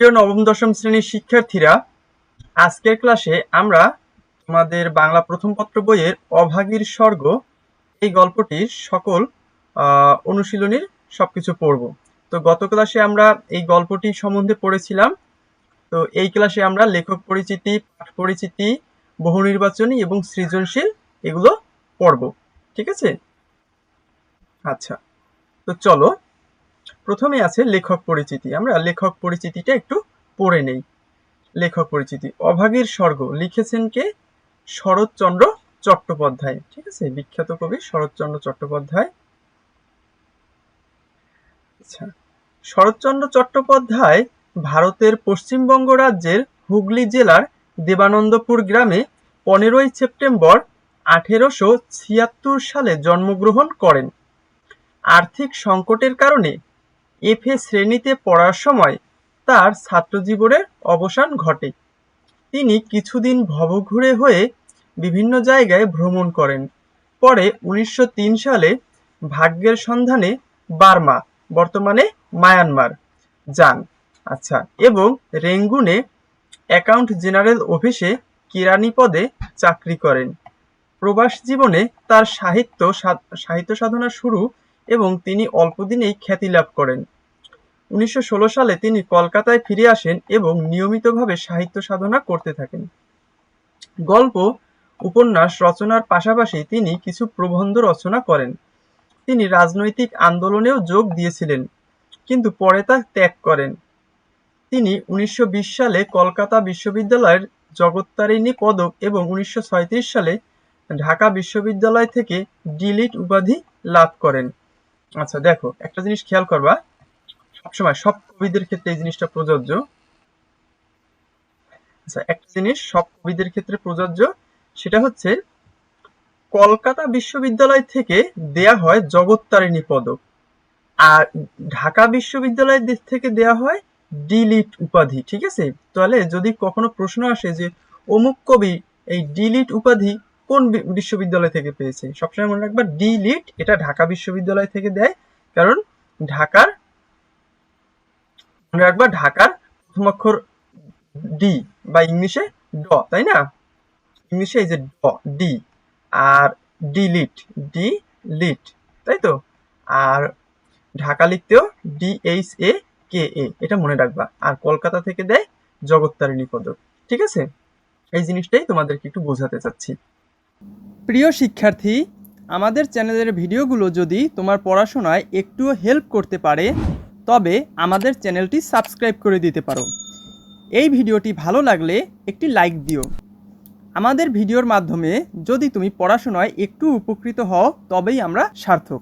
প্রিয় নবম দশম শ্রেণীর শিক্ষার্থীরা, আজকের ক্লাসে আমরা তোমাদের বাংলা প্রথম পত্র বইয়ের অভাগীর স্বর্গ এই গল্পটির সকল অনুশীলনীর সবকিছু পড়ব। তো গত ক্লাসে আমরা এই গল্পটি সম্বন্ধে পড়েছিলাম। তো এই ক্লাসে আমরা লেখক পরিচিতি, পাঠ পরিচিতি, বহু নির্বাচনী এবং সৃজনশীল এগুলো পড়ব। ঠিক আছে? আচ্ছা, তো চলো প্রথমে আছে লেখক পরিচিতি। আমরা লেখক পরিচিতিটা একটু পড়ে নেই। লেখক পরিচিতি। অভাগীর স্বর্গ লিখেছেন কে? শরৎচন্দ্র চট্টোপাধ্যায়। ঠিক আছে, বিখ্যাত কবি শরৎচন্দ্র চট্টোপাধ্যায়। আচ্ছা, শরৎচন্দ্র চট্টোপাধ্যায় ভারতের পশ্চিমবঙ্গ রাজ্যের হুগলি জেলার দেবানন্দপুর গ্রামে 15ই সেপ্টেম্বর 1876 সালে জন্মগ্রহণ করেন। আর্থিক সংকটের কারণে এফএ শ্রেণীতে পড়ার সময় তার ছাত্রজীবনের অবসান ঘটে। তিনি কিছুদিন ভবঘুরে হয়ে বিভিন্ন জায়গায় ভ্রমণ করেন। পরে 1903 সালে ভাগ্যের সন্ধানে বার্মা, বর্তমানে মায়ানমার যান। আচ্ছা, এবং রেঙ্গুনে অ্যাকাউন্ট জেনারেল অফিসে কেরানি পদে চাকরি করেন। প্রবাস জীবনে তার সাহিত্য সাধনা শুরু এবং তিনি অল্পদিনেই খ্যাতি লাভ করেন। 1916 সালে তিনি কলকাতায় ফিরে আসেন এবং নিয়মিতভাবে সাহিত্য সাধনা করতে থাকেন। গল্প, উপন্যাস রচনার পাশাপাশি তিনি কিছু প্রবন্ধ রচনা করেন। তিনি রাজনৈতিক আন্দোলনেও যোগ দিয়েছিলেন, কিন্তু পরে তা ত্যাগ করেন। তিনি 1920 সালে কলকাতা বিশ্ববিদ্যালয়ের জগত্তারিণী পদক এবং 1937 সালে ঢাকা বিশ্ববিদ্যালয় থেকে ডি.লিট উপাধি লাভ করেন। আচ্ছা, দেখো একটা জিনিস খেয়াল করবা, সবসময় সব কবিদের ক্ষেত্রে এই জিনিসটা প্রযোজ্য। আচ্ছা, একটা জিনিস সব কবিদের ক্ষেত্রে প্রযোজ্য, সেটা হচ্ছে কলকাতা বিশ্ববিদ্যালয় থেকে দেয়া হয় জগত্তারিণী পদক, আর ঢাকা বিশ্ববিদ্যালয় থেকে দেয়া হয় ডি.লিট উপাধি। ঠিক আছে, তাহলে যদি কখনো প্রশ্ন আসে যে অমুক কবি এই ডি.লিট উপাধি কোন বিশ্ববিদ্যালয় থেকে পেয়েছে, সবসময় মনে রাখবা ডি.লিট এটা ঢাকা বিশ্ববিদ্যালয় থেকে দেয়। কারণ ঢাকার, মনে রাখবা ঢাকার প্রথম অক্ষর ডি, বা ইংলিশে ড, তাই না? ইংলিশে এই যে ড, ডি, আর ডি লিট, তাই তো? আর ঢাকা লিখতেও DHAKA, এটা মনে রাখবা। আর কলকাতা থেকে দেয় জগত্তারিণী পদক। ঠিক আছে, এই জিনিসটাই তোমাদেরকে একটু বোঝাতে চাচ্ছি। প্রিয় শিক্ষার্থী, আমাদের চ্যানেলের ভিডিওগুলো যদি তোমার পড়াশোনায় একটুও হেল্প করতে পারে, তবে আমাদের চ্যানেলটি সাবস্ক্রাইব করে দিতে পারো। এই ভিডিওটি ভালো লাগলে একটি লাইক দিও। আমাদের ভিডিওর মাধ্যমে যদি তুমি পড়াশোনায় একটু উপকৃত হও, তবেই আমরা সার্থক।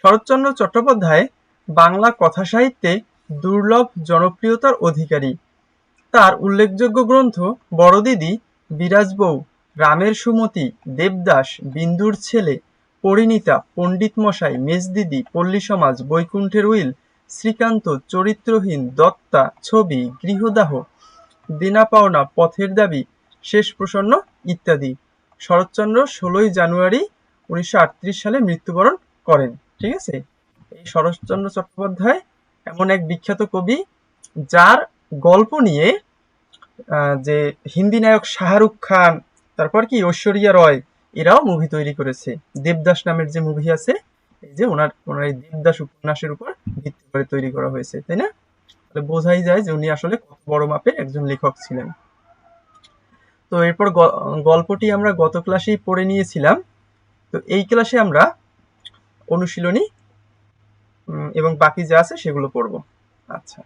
শরৎচন্দ্র চট্টোপাধ্যায় বাংলা কথা সাহিত্যে দুর্লভ জনপ্রিয়তার অধিকারী। তার উল্লেখযোগ্য গ্রন্থ বড়দিদি, বিরাজ বউ, রামের সুমতি, দেবদাস, বিন্দুর ছেলে, পরিণীতা, পণ্ডিত মশাই, মেজদিদি, পল্লী সমাজ, বৈকুণ্ঠের উইল, শ্রীকান্ত, চরিত্রহীন, দত্তা, ছবি, গৃহদাহ, দেনা পাওনা, পথের দাবি, শেষ প্রসন্ন ইত্যাদি। শরৎচন্দ্র 16ই জানুয়ারি 1938 সালে মৃত্যুবরণ করেন। ঠিক আছে, এই শরৎচন্দ্র চট্টোপাধ্যায় এমন এক বিখ্যাত কবি, যার গল্প নিয়ে যে হিন্দি নায়ক শাহরুখ খান, তারপর কি ঐশ্বরিয়া রয়, এরাও মুভি তৈরি করেছে। দেবদাস নামের যে মুভি আছে, এই যে ওনার ওনার এই দেবদাস উপন্যাসের উপর ভিত্তি করে তৈরি করা হয়েছে, তাই না? তাহলে বোঝাই যায় যে উনি আসলে কত বড় মাপের একজন লেখক ছিলেন। তো এরপর গল্পটি আমরা গত ক্লাসেই পড়ে নিয়েছিলাম। তো এই ক্লাসে আমরা অনুশীলনী এবং বাকি যা আছে সেগুলো পড়বো। আচ্ছা,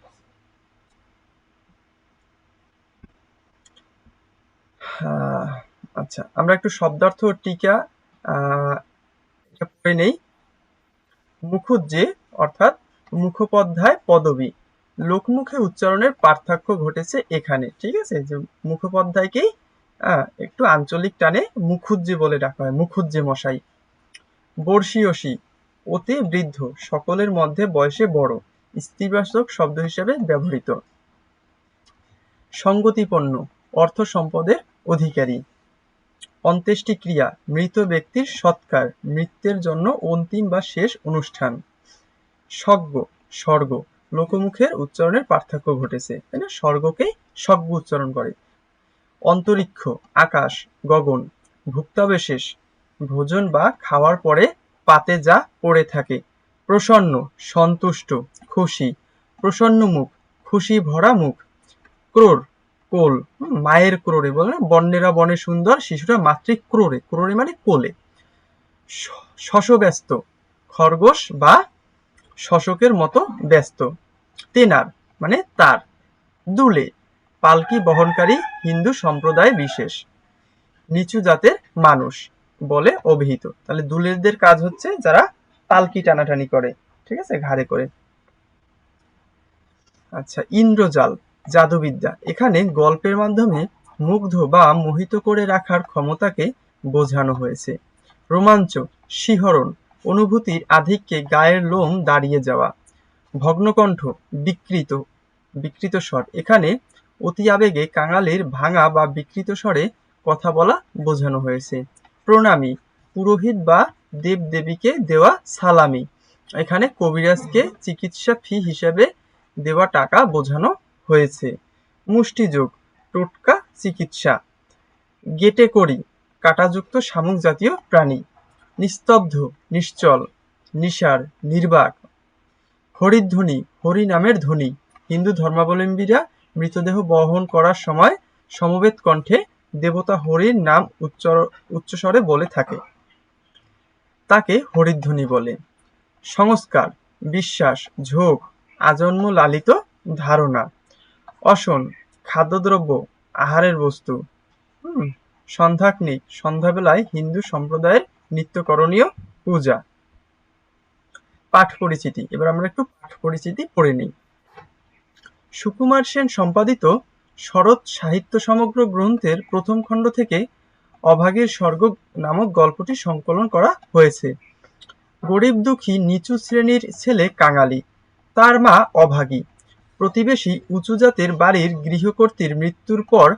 আচ্ছা, আমরা একটু শব্দার্থ টিকা এটা পড়ে নেই। মুখুজ্জে অর্থাৎ মুখোপাধ্যায় পদবী, লোকমুখে উচ্চারণের পার্থক্য ঘটেছে এখানে। ঠিক আছে, যে মুখোপাধ্যায়কেই একটু আঞ্চলিক টানে মুখুজ্জে বলে ডাকা হয়, মুখুজ্জে মশাই। বর্ষীয়সী, অতি বৃদ্ধ, সকলের মধ্যে বয়সে বড়, স্ত্রীবাচক শব্দ হিসেবে ব্যবহৃত। সঙ্গতিপন্ন, অর্থ সম্পদের অধিকারী। অন্ত্যেষ্টিক্রিয়া, মৃত ব্যক্তির সৎকার, মৃত্যুর জন্য অন্তিম বা শেষ অনুষ্ঠান। স্বর্গ, স্বর্গ, লোকমুখের উচ্চারণের পার্থক্য ঘটেছে, তাই না? স্বর্গকেই স্বর্গ উচ্চারণ করে। অন্তরিক্ষ, আকাশ, গগন। ভুক্তাবশেষ, ভোজন বা খাওয়ার পরে পাতে যা পড়ে থাকে। প্রসন্ন, সন্তুষ্ট, খুশি। প্রসন্ন মুখ, খুশি ভরা মুখ। ক্রোর, কোল, মায়ের ক্রোড়ে, বলে না বন্যেরা বনে সুন্দর, শিশুরা মাতৃ ক্রোড়ে, ক্রোড়ে মানে কোলে। শশব্যস্ত, খরগোশ বা শশকের মতো ব্যস্ত। তেনার মানে তার। দুলে, পালকি বহনকারী হিন্দু সম্প্রদায় বিশেষ। নিচু জাতের মানুষ বলে অভিহিত। তাহলে দুলেরদের কাজ হচ্ছে যারা পালকি টানাটানি করে, ঠিক আছে, ঘাড়ে করে। আচ্ছা, ইন্দ্রজাল, জাদুবিদ্যা। এখানে গল্পের মাধ্যমে মুগ্ধ বা মোহিত করে রাখার ক্ষমতাকে বোঝানো হয়েছে। রোমাঞ্চ, শিহরণ, অনুভূতির আধিক্যে গায়ের লোম দাঁড়িয়ে যাওয়া। ভগ্নকণ্ঠ, বিকৃত, বিকৃত স্বর। এখানে অতি আবেগে কাঙালির ভাঙা বা বিকৃত স্বরে কথা বলা বোঝানো হয়েছে। প্রণামী, পুরোহিত বা দেবদেবীকে দেওয়া সালামি। এখানে কবিরাজকে চিকিৎসা ফি হিসেবে দেওয়া টাকা বোঝানো হয়েছে। মুষ্টিযোগ, টোটকা চিকিৎসা। গেটে করি, কাঁটাযুক্ত শামুক জাতীয় প্রাণী। নিস্তব্ধ, নিশ্চল, নিসার, নির্বাক। হরিধ্বনি, হরি নামের ধ্বনি। হিন্দু ধর্মাবলম্বীরা মৃতদেহ বহন করার সময় সমবেত কণ্ঠে দেবতা হরির নাম উচ্চস্বরে বলে থাকে, তাকে হরিধ্বনি বলে। সংস্কার, বিশ্বাস, ঝোঁক, আজন্ম লালিত ধারণা। অসন, খাদ্যদ্রব্য, আহারের বস্তু। সন্ধ্যাগ্নিক, সন্ধ্যাবেলায় হিন্দু সম্প্রদায়ের নিত্যকরণীয় পূজা। পাঠ পরিচিতি, এবার আমরা একটু পাঠ পরিচিতি পড়ে নিই। সুকুমার সেন সম্পাদিত শরৎ সাহিত্য সমগ্র গ্রন্থের প্রথম খণ্ড থেকে অভাগীর স্বর্গ নামক গল্পটি সংকলন করা হয়েছে। গরিব দুঃখী নিচু শ্রেণীর ছেলে কাঙালি, তার মা অভাগী। প্রতিবেশী উঁচু জাতের বাড়ির গৃহকর্ত্রীর মৃত্যুর পর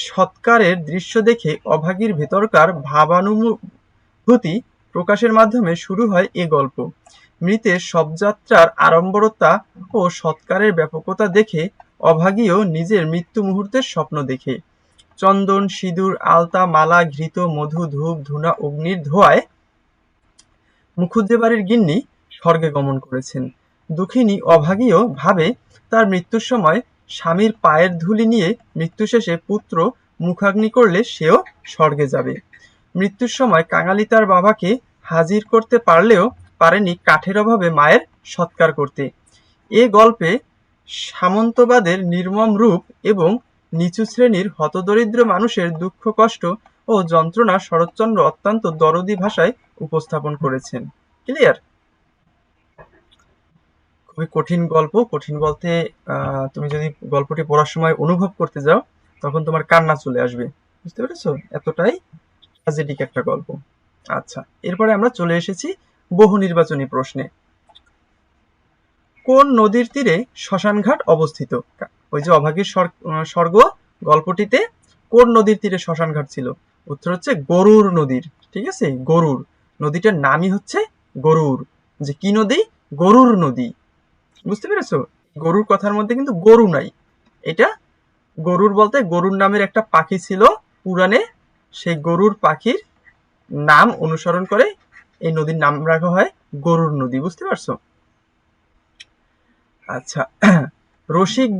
সৎকারের দৃশ্য দেখে অভাগীর ভেতরকার ভাবানুভূতি প্রকাশের মাধ্যমে শুরু হয় এ গল্প। মৃতের শবযাত্রার আড়ম্বরতা ও সৎকারের ব্যাপকতা দেখে অভাগীও নিজের মৃত্যু মুহূর্তের স্বপ্ন দেখে। চন্দন, সিঁদুর, আলতা, মালা, ঘৃত, মধু, ধূপ, ধুনা, অগ্নির ধোঁয়ায় মুখুজ্জে বাড়ির গিন্নি স্বর্গে গমন করেছেন। দুঃখিনী অভাগীও ভাবে তার মৃত্যুর সময় স্বামীর পায়ের ধুলি নিয়ে মৃত্যু শেষে পুত্র মুখাগ্নি করলে সেও স্বর্গে যাবে। মৃত্যুর সময় কাঙালি তার বাবাকে হাজির করতে পারলেও পারেনি কাঠের অভাবে মায়ের সৎকার করতে। এ গল্পে সামন্তবাদের নির্মম রূপ এবং নিচু শ্রেণীর হতদরিদ্র মানুষের দুঃখ, কষ্ট ও যন্ত্রণা শরৎচন্দ্র অত্যন্ত দরদী ভাষায় উপস্থাপন করেছেন। ক্লিয়ার? খুবই কঠিন গল্প। কঠিন বলতে তুমি যদি গল্পটি পড়ার সময় অনুভব করতে যাও তখন তোমার কান্না চলে আসবে, বুঝতে পেরেছো? এতটাই ট্র্যাজেডিক একটা গল্প। আচ্ছা, এরপরে আমরা চলে এসেছি বহু নির্বাচনী প্রশ্নে। কোন নদীর তীরে শ্মশানঘাট অবস্থিত? ওই যে অভাগীর স্বর্গ গল্পটিতে কোন নদীর তীরে শ্মশানঘাট ছিল? উত্তর হচ্ছে গরুর নদীর। ঠিক আছে, গরুর নদীটার নামই হচ্ছে গরুর। যে কি নদী? গরুর নদী। বুঝতে পেরেছো? গরুর কথার মধ্যে কিন্তু গরু নাই। এটা গরুর বলতে গরুর নামের একটা পাখি ছিল পুরাণে, সেই গরুর পাখির নাম অনুসরণ করে এই নদীর নাম রাখা হয় গরুর নদী। বুঝতে পারছো? আচ্ছা, রসিক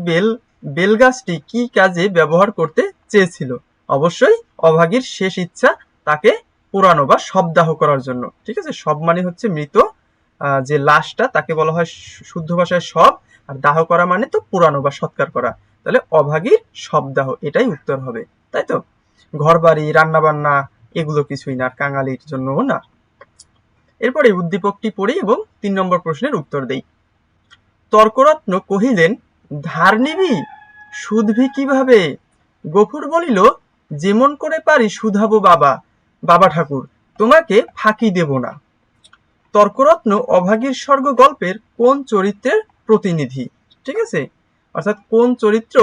বেলগাছটি কি কাজে ব্যবহার করতে চেয়েছিল? অবশ্যই অভাগীর শেষ ইচ্ছা তাকে পোড়ানো বা শবদাহ করার জন্য। ঠিক আছে, শব মানে হচ্ছে মৃত, যে লাশটা তাকে বলা হয় শুদ্ধ ভাষায় শব, আর দাহ করা মানে তো পোড়ানো বা সৎকার করা। তাহলে অভাগীর শবদাহ, এটাই উত্তর হবে, তাই তো? ঘর বাড়ি, রান্না বান্না এগুলো কিছুই না, কাঙালির জন্য না। এরপরে উদ্দীপকটি পড়ি এবং ৩ নম্বর প্রশ্নের উত্তর দেই। তর্করত্ন কহিলেন, ধার নিবি? শুধবি কিভাবে? গফুর বলিল, যেমন করে পারি শুধাবো বাবা, বাবা ঠাকুর, তোমাকে ফাঁকি দেব না। তর্করত্ন অভাগীর স্বর্গ গল্পের কোন চরিত্রের প্রতিনিধি? ঠিক আছে, অর্থাৎ কোন চরিত্র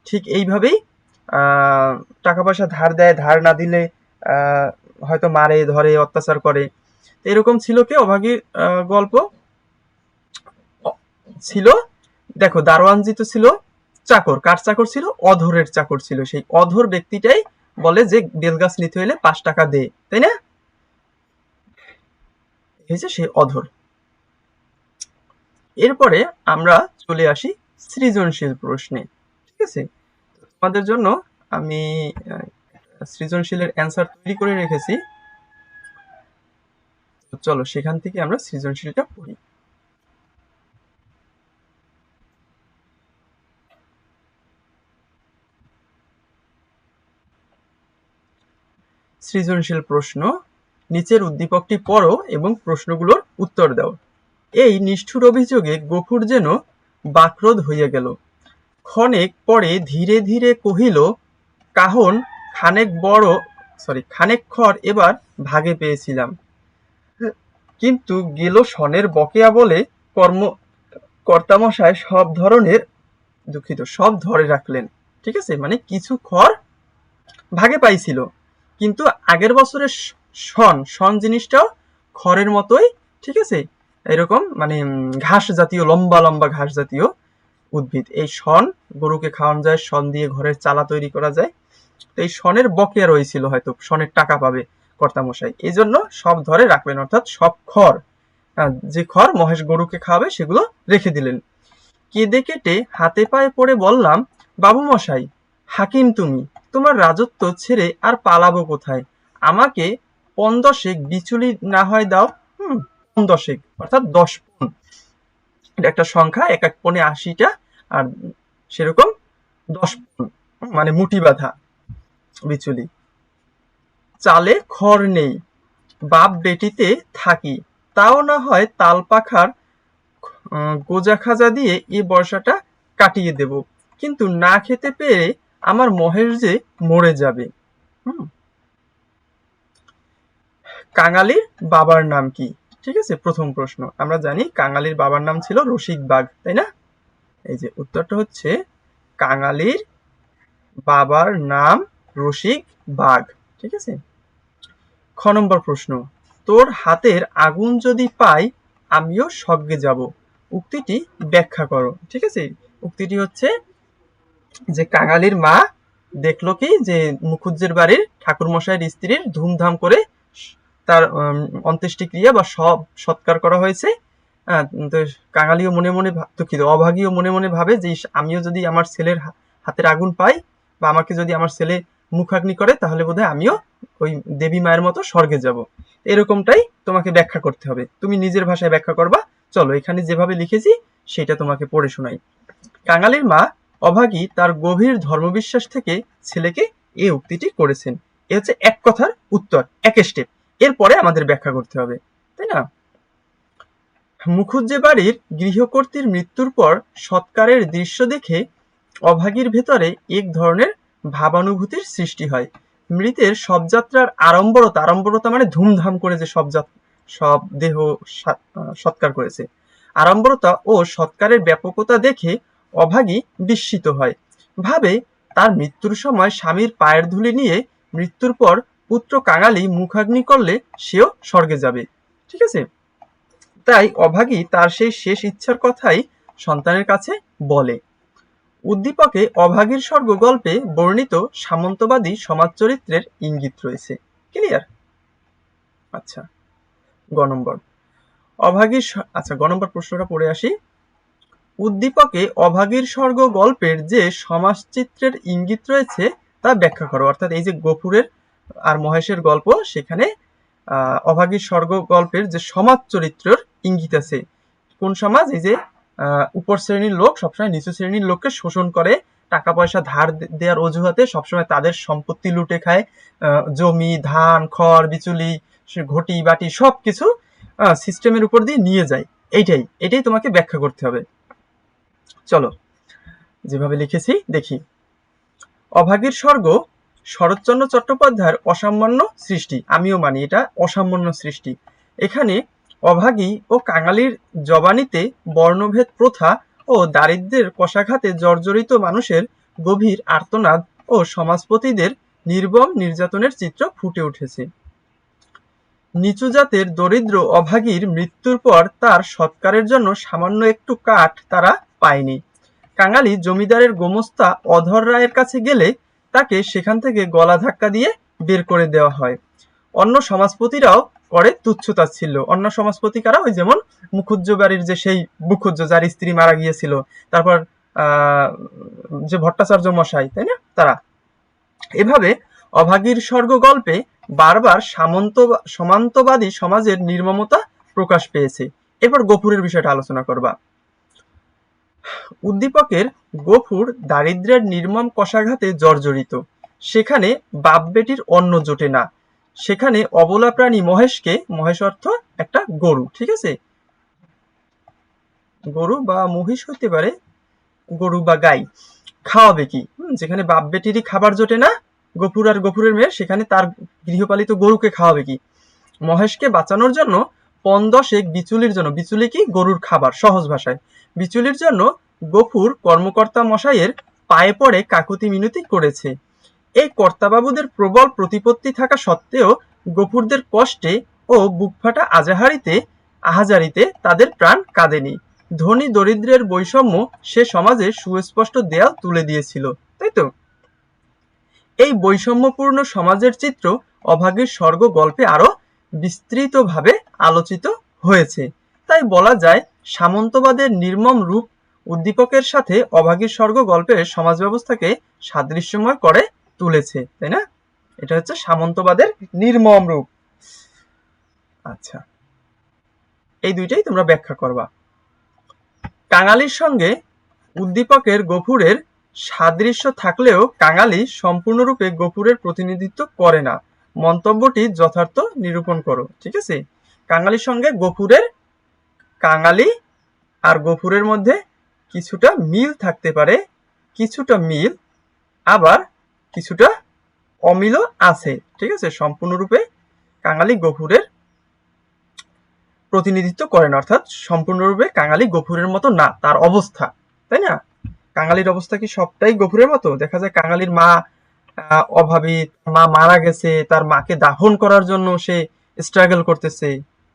ঠিক এইভাবেই টাকা পয়সা ধার দেয়, ধার না দিলে হয়তো মারে, ধরে, অত্যাচার করে। এরকম ছিল কে অভাগীর গল্প? ছিল, দেখো দারোয়ানজি তো ছিল চাকর, কার চাকর ছিল? অধরের চাকর ছিল। সেই অধর ব্যক্তিটাই বলে যে বেলগাছ নিতে হলে 5 টাকা দে, তাই না? এই যে সেই অধর। এরপরে আমরা চলে আসি সৃজনশীল প্রশ্নে। ঠিক আছে, তোমাদের জন্য আমি সৃজনশীলের অ্যান্সার তৈরি করে রেখেছি। চলো সেখান থেকে আমরা সৃজনশীলটা পড়ি। সৃজনশীল প্রশ্ন, নিচের উদ্দীপকটি পড়ো এবং প্রশ্নগুলোর উত্তর দাও। এই নিষ্ঠুর অভিযোগে গফুর যেন বাকরোধ হইয়া গেল। ক্ষণেক পরে ধীরে ধীরে কহিল, কাহন খানেক খড় এবার ভাগে পেয়েছিলাম, কিন্তু গেল সনের বকেয়া বলে কর্তামশায় সব ধরে রাখলেন। ঠিক আছে, মানে কিছু খড় ভাগে পাইছিল, কিন্তু আগের বছরের শন জিনিসটাও খড়ের মতোই, ঠিক আছে, এরকম মানে ঘাস জাতীয়, লম্বা লম্বা ঘাস জাতীয় উদ্ভিদ। এই শন গরুকে খাওয়ানো যায়, শন দিয়ে ঘরের চালা তৈরি করা যায়। তো এই শনের বকেয়া রয়েছিল, হয়তো শনের টাকা পাবে কর্তামশাই, এই জন্য সব ধরে রাখলেন, অর্থাৎ সব খড়, যে খড় মহেশ গরুকে খাওয়াবে সেগুলো রেখে দিলেন। কেঁদে কেটে হাতে পায়ে পড়ে বললাম, বাবু মশাই, হাকিম তুমি, তোমার রাজত্ব ছেড়ে আর পালাবো কোথায়? আমাকে 10 বিচুলি না হয় দাও। 10 অর্থাৎ 10 পণ, এটা একটা সংখ্যা, এক এক পণে 80টা, আর সেরকম 10 পণ মানে মুঠি বাঁধা বিচুলি। চালে খড় নেই, বাপ বেটিতে থাকি, তাও না হয় তাল পাখার গোজা খাজা দিয়ে এই বর্ষাটা কাটিয়ে দেব, কিন্তু না খেতে পেরে আমার মহেশ যে মরে যাবে। কাঙালির বাবার নাম কি? ঠিক আছে, প্রথম প্রশ্ন, আমরা জানি কাঙালির বাবার নাম ছিল রসিক বাঘ, তাই না? এই যে উত্তরটা হচ্ছে কাঙালির বাবার নাম রসিক বাঘ। ঠিক আছে। খ নম্বর প্রশ্ন, তোর হাতের আগুন যদি পাই আমিও স্বর্গে যাব, উক্তিটি ব্যাখ্যা করো। ঠিক আছে, উক্তিটি হচ্ছে যে কাঙালির মা দেখলো কি যে মুখুজ্জের বাড়ির ঠাকুর মশাইয়ের স্ত্রীর ধুমধাম করে তার অন্ত্যেষ্টিক্রিয়া বা সব সৎকার করা হয়েছে। তো কাঙালিও মনে মনে দুঃখিত, অভাগীও মনে মনে ভাবে যে আমিও যদি আমার ছেলের হাতের আগুন পাই, বা আমাকে যদি আমার ছেলে মুখাগ্নি করে, তাহলে বোধহয় আমিও ওই দেবী মায়ের মতো স্বর্গে যাব। এরকমটাই তোমাকে ব্যাখ্যা করতে হবে, তুমি নিজের ভাষায় ব্যাখ্যা করবা। চলো এখানে যেভাবে লিখেছি সেটা তোমাকে পড়ে শোনাই। কাঙালির মা অভাগী তার গভীর ধর্মবিশ্বাস থেকে ছেলেকে এই উক্তিটি করেছেন। এ হচ্ছে এক কথার উত্তর, এক স্টেপ। এরপরে আমাদের ব্যাখ্যা করতে হবে, তাই না? মুখুজ্জে বাড়ির গৃহকর্ত্রীর মৃত্যুর পর সৎকারের দৃশ্য দেখে অভাগীর ভেতরে এক ধরনের ভাবানুভূতির সৃষ্টি হয়। মৃতের শবযাত্রার আড়ম্বরতা মানে ধুমধাম করে যে সব দেহ সৎকার করেছে, আড়ম্বরতা ও সৎকারের ব্যাপকতা দেখে অভাগী বিস্মিত হয়, ভাবে তার মৃত্যুর সময় স্বামীর পায়ের ধুলি নিয়ে মৃত্যুর পর পুত্র কাঙালি মুখাগ্নি করলে সেও স্বর্গে যাবে। ঠিক আছে, তাই অভাগী তার সেই শেষ ইচ্ছার কথাই সন্তানের কাছে বলে। উদ্দীপকে অভাগীর স্বর্গ গল্পে বর্ণিত সামন্তবাদী সমাজ চরিত্রের ইঙ্গিত রয়েছে। ক্লিয়ার? আচ্ছা, গ নম্বর গ নম্বর প্রশ্নটা পড়ে আসি। উদ্দীপকে অভাগীর স্বর্গ গল্পের যে সমাজচিত্রের ইঙ্গিত রয়েছে তা ব্যাখ্যা করো। অর্থাৎ এই যে গফুরের আর মহেশের গল্প, সেখানে অভাগীর স্বর্গ গল্পের যে সমাজ চরিত্রের ইঙ্গিত আছে। কোন সমাজ? এই যে উপর শ্রেণীর লোক সবসময় নিচু শ্রেণীর লোককে শোষণ করে, টাকা পয়সা ধার দেওয়ার অজুহাতে সবসময় তাদের সম্পত্তি লুটে খায়, জমি, ধান, খড়, বিচুলি, ঘটি বাটি সবকিছু সিস্টেমের উপর দিয়ে নিয়ে যায়। এইটাই তোমাকে ব্যাখ্যা করতে হবে। চলো যেভাবে লিখেছি দেখি। অভাগীর স্বর্গ শরৎচন্দ্র চট্টোপাধ্যায়ের অসামান্য সৃষ্টি, আমিও মানি এটা অসামান্য সৃষ্টি। এখানে অভাগী ও কাঙালির জবানিতে বর্ণভেদ প্রথা ও দারিদ্র্যের কষাঘাতে জর্জরিত মানুষের গভীর আর্তনাদ ও সমাজপতিদের নির্মম নির্যাতনের চিত্র ফুটে উঠেছে। নিচু জাতের দরিদ্র অভাগীর মৃত্যুর পর তার সৎকারের জন্য সামান্য একটু কাঠ তারা পায়নি। কাঙালি জমিদারের গোমস্তা অধর রায়ের কাছে গেলে তাকে সেখান থেকে গলা ধাক্কা দিয়ে বের করে দেওয়া হয়। অন্য সমাজপতিরাও করে তুচ্ছতাচ্ছিল্য। অন্য সমাজপতি কারা? ওই যেমন মুখুজ্জ বাড়ির যে সেই মুখুজ্জ, যার স্ত্রী মারা গিয়েছিল, তারপর যে ভট্টাচার্য মশাই, তাই না, তারা। এভাবে অভাগীর স্বর্গ গল্পে বারবার সামন্তবাদী সমাজের নির্মমতা প্রকাশ পেয়েছে। এরপর গফুরের বিষয়টা আলোচনা করবা। উদ্দীপকের গফুর দারিদ্র্যের নির্মম কষাঘাতে জর্জরিত। সেখানে বাপ বেটির অন্ন জোটে না। সেখানে অবলা প্রাণী মহেশকে, মহেশ অর্থ একটা গরু, ঠিক আছে, গরু বা মহিষ হইতে পারে, গরু বা গাই, খাওয়াবে কি? যেখানে বাপ বেটিরই খাবার জোটে না, গফুর আর গফুরের মেয়ে, সেখানে তার গৃহপালিত গরুকে খাওয়াবে কি? মহেশকে বাঁচানোর জন্য পণ-10 বিচুলির জন্য, বিচুলি কি? গরুর খাবার, সহজ ভাষায়। বিচুলির জন্য গফুর কর্মকর্তা মশাইয়ের পায়ে পড়ে কাকুতি মিনতি করেছে। এই কর্তাবাবুদের প্রবল প্রতিপত্তি থাকা সত্ত্বেও গফুরদের কষ্টে ও বুকফাটা আহাজারিতে তাদের প্রাণ কাঁদেনি। ধনী দরিদ্রের বৈষম্য সে সমাজে সুস্পষ্ট দেয়াল তুলে দিয়েছিল, তাই তো? এই বৈষম্যপূর্ণ সমাজের চিত্র অভাগীর স্বর্গ গল্পে আরো বিস্তৃতভাবে আলোচিত হয়েছে। তাই বলা যায় সামন্তবাদের নির্মম রূপ উদ্দীপকের সাথে অভাগীর স্বর্গ গল্পের সমাজ ব্যবস্থাকে সাদৃশ্যময় করে তুলেছে, তাই না? এটা হচ্ছে সামন্তবাদের নির্মম রূপ। আচ্ছা, এই দুইটাই তোমরা ব্যাখ্যা করবা। কাঙালির সঙ্গে উদ্দীপকের গফুরের সাদৃশ্য থাকলেও কাঙালি সম্পূর্ণরূপে গফুরের প্রতিনিধিত্ব করে না। মন্তব্যটি যথার্থ নিরূপণ করো, ঠিক আছে? কাঙালির সঙ্গে গফুরের, কাঙালি আর গফুরের মধ্যে কিছুটা মিল থাকতে পারে, কিছুটা মিল, আবার কিছুটা অমিলও আছে, ঠিক আছে? সম্পূর্ণরূপে কাঙালি গফুরের প্রতিনিধিত্ব করে না, অর্থাৎ সম্পূর্ণরূপে কাঙালি গফুরের মতো না, তার অবস্থা, তাই না? কাঙালির অবস্থা কি সবটাই গফুরের মতো? দেখা যায় কাঙালির মা অভাবী, মা মারা গেছে, তার মাকে দাফন করার জন্য সে স্ট্রাগল করতেছে,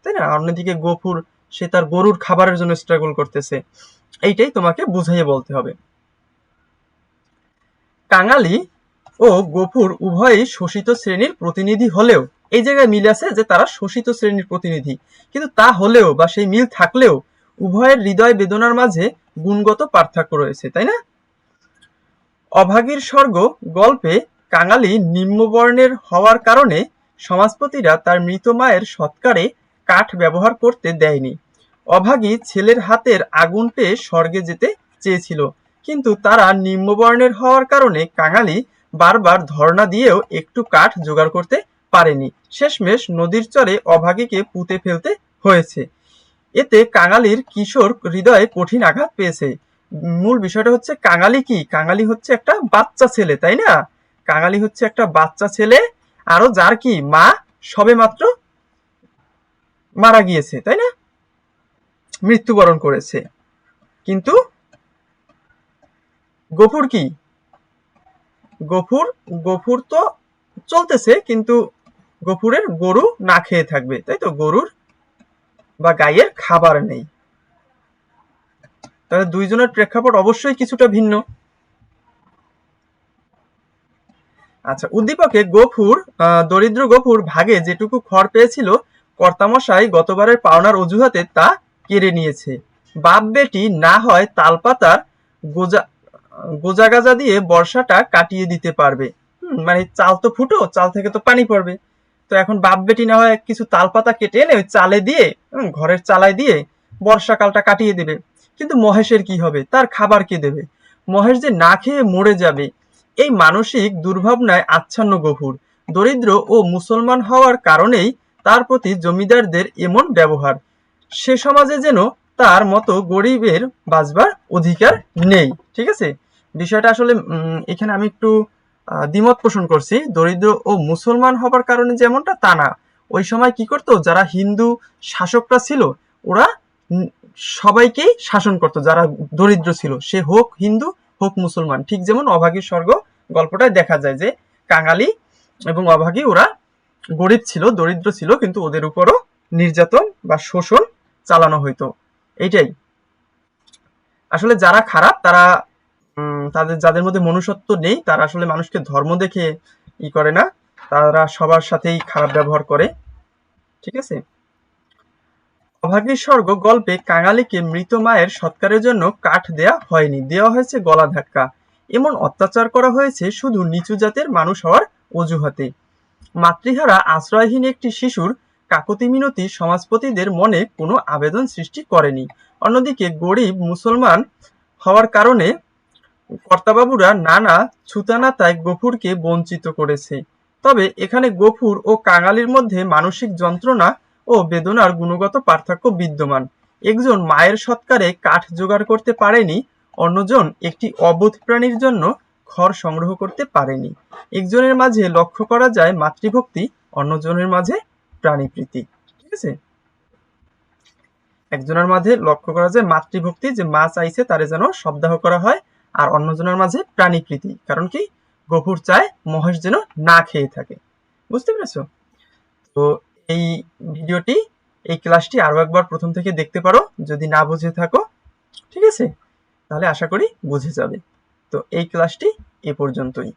তাই না? অন্যদিকে গফুর সে তার গরুর খাবারের জন্য স্ট্রাগল করতেছে। এইটাই তোমাকে বুঝাইয়ে বলতে হবে। কাঙালি ও গফুর উভয়ই শোষিত শ্রেণীর প্রতিনিধি হলেও, এই জায়গায় মিল আছে যে তারা শোষিত শ্রেণীর প্রতিনিধি, কিন্তু তা হলেও বা সেই মিল থাকলেও উভয়ের হৃদয় বেদনার মাঝে গুণগত পার্থক্য রয়েছে, তাই না? অভাগীর স্বর্গ গল্পে কাঙালি নিম্নবর্ণের হওয়ার কারণে সমাজপতিরা তার মৃত মায়ের সৎকারে কাঠ ব্যবহার করতে দেয়নি। অভাগী ছেলের হাতের আগুন পেয়ে স্বর্গে যেতে চেয়েছিল, কিন্তু তারা নিম্নবর্ণের হওয়ার কারণে কাঙালি বারবার ধর্ণা দিয়েও একটু কাঠ জোগাড় করতে পারেনি। শেষমেশ নদীর চরে অভাগীকে পুঁতে ফেলতে হয়েছে। এতে কাঙালির কিশোর হৃদয়ে কঠিন আঘাত পেয়েছে। মূল বিষয়টা হচ্ছে কাঙালি কি? কাঙালি হচ্ছে একটা বাচ্চা ছেলে, তাই না? কাঙালি হচ্ছে একটা বাচ্চা ছেলে, আরো যার কি মা সবে মাত্র মারা গিয়েছে, তাই না? মৃত্যুবরণ করেছে। কিন্তু গফুর কি? গফুর তো চলতেছে, কিন্তু গফুরের গরু না খেয়ে থাকবে, তাই তো? গরুর বা গায়ের খাবার নেই। তাহলে দুইজনের প্রেক্ষাপট অবশ্যই কিছুটা ভিন্ন। আচ্ছা, উদ্দীপকে গফুর, দরিদ্র গফুর ভাগে যেটুকু খড় পেয়েছিল কর্তামশাই গতবারের পাওনার অজুহাতে তা কেড়ে নিয়েছে। বাপ বেটি না হয় তালপাতার গোজা দিয়ে বর্ষাটা কাটিয়ে দিতে পারবে। মানে চাল তো ফুটো, চাল থেকে তো পানি পড়বে। তো এখন বাপ বেটি না হয় কিছু তালপাতা কেটে এনে ওই চালে দিয়ে, ঘরের চালায় দিয়ে বর্ষাকালটা কাটিয়ে দেবে। কিন্তু মহেশের কি হবে? তার খাবার কে দেবে? মহেশ যে না খেয়ে মরে যাবে, এই মানসিক দুর্ভাবনায় আচ্ছন্ন গফুর। দরিদ্র ও মুসলমান হওয়ার কারণেই তার প্রতি জমিদারদের এমন ব্যবহার। সে সমাজে যেন তার মতো গরিবের বাঁচবার অধিকার নেই, ঠিক আছে? বিষয়টা আসলে এখানে আমি একটু দ্বিমত পোষণ করছি। দরিদ্র ও মুসলমান হবার কারণে যেমনটা তা না। ওই সময় কি করতো, যারা হিন্দু শাসকরা ছিল ওরা সবাইকেই শাসন করতো, যারা দরিদ্র ছিল, সে হোক হিন্দু হোক মুসলমান। ঠিক যেমন অভাগীর স্বর্গ গল্পটায় দেখা যায় যে কাঙালি এবং অভাগী ওরা গরিব ছিল, দরিদ্র ছিল, কিন্তু ওদের উপরও নির্যাতন বা শোষণ চালানো হইতো। এইটাই আসলে যারা খারাপ তারা তাদের যাদের মধ্যে মনুষ্যত্ব নেই তারা আসলে মানুষকে ধর্ম দেখে করে না, তারা সবার সাথেই খারাপ ব্যবহার করে। ঠিক আছে। অভাগীর স্বর্গ গল্পে কাঙালিকে মৃত মায়ের সৎকারের জন্য কাঠ দেয়া হয়নি, দেওয়া হয়েছে গলা ধাক্কা। এমন অত্যাচার করা হয়েছে শুধু নিচু জাতের মানুষ হওয়ার অজুহাতে। মাতৃহারা আশ্রয়হীন একটি শিশুর কাকতি মিনতি সমাজপতিদের মনে কোনো আবেদন সৃষ্টি করেনি। অন্যদিকে গরিব মুসলমান হওয়ার কারণে কর্তাবাবুরা নানা ছুতানাতায় গফুরকে বঞ্চিত করেছে। তবে এখানে গফুর ও কাঙালির মধ্যে মানসিক যন্ত্রণা ও বেদনার গুণগত পার্থক্য বিদ্যমান। একজন মায়ের সৎকারে কাঠ জোগাড় করতে পারেনি, অন্যজন একটি অবোধ প্রাণীর জন্য খড় সংগ্রহ করতে পারেনি। একজনের মাঝে লক্ষ্য করা যায় মাতৃভক্তি, অন্যজনের মাঝে প্রাণীপ্রীতি। ঠিক আছে। একজনের মাঝে লক্ষ্য করা যায় মাতৃভক্তি, যে মা চাইছে তারে যেন সপ্তাহ করা হয়, আর অন্যজনের মাঝে প্রাণীপ্রীতি, কারণ কি গফুর চায় মহেশ যেন না খেয়ে থাকে। বুঝতে পেরেছো? তো এই ভিডিওটি, এই ক্লাসটি আরো একবার প্রথম থেকে দেখতে পারো যদি না বুঝে থাকো। ঠিক আছে, তাহলে আশা করি বুঝে যাবে। তো এই ক্লাসটি এ পর্যন্তই।